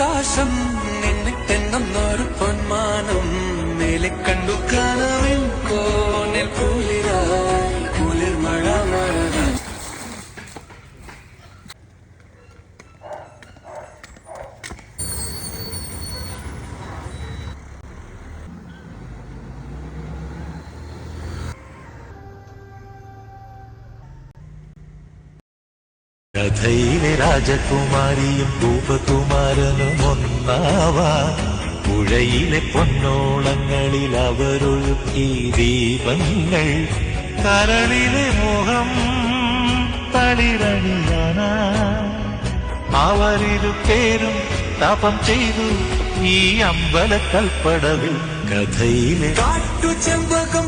ആകാശം നിന്നിട്ടെന്നൊരു പൊന്മാനം മേലെ കണ്ടു കനവിൻ കോണിൽ കുളിരായി കുളിർ മഴ മഴ കഥയിലെ രാജകുമാരിയും ഭൂപകുമാരനും ഒന്നാവാൻ പുഴയിലെ പൊന്നോളങ്ങളിൽ അവരൊഴുക്കി ദീപങ്ങൾ കരളിലെ മോഹം തളിരണിയാനാ അവരിരു പേരും തപം ചെയ്തു ഈ അമ്പലക്കൽപ്പടവിൽ കഥയിലെ കാട്ടു ചെമ്പകം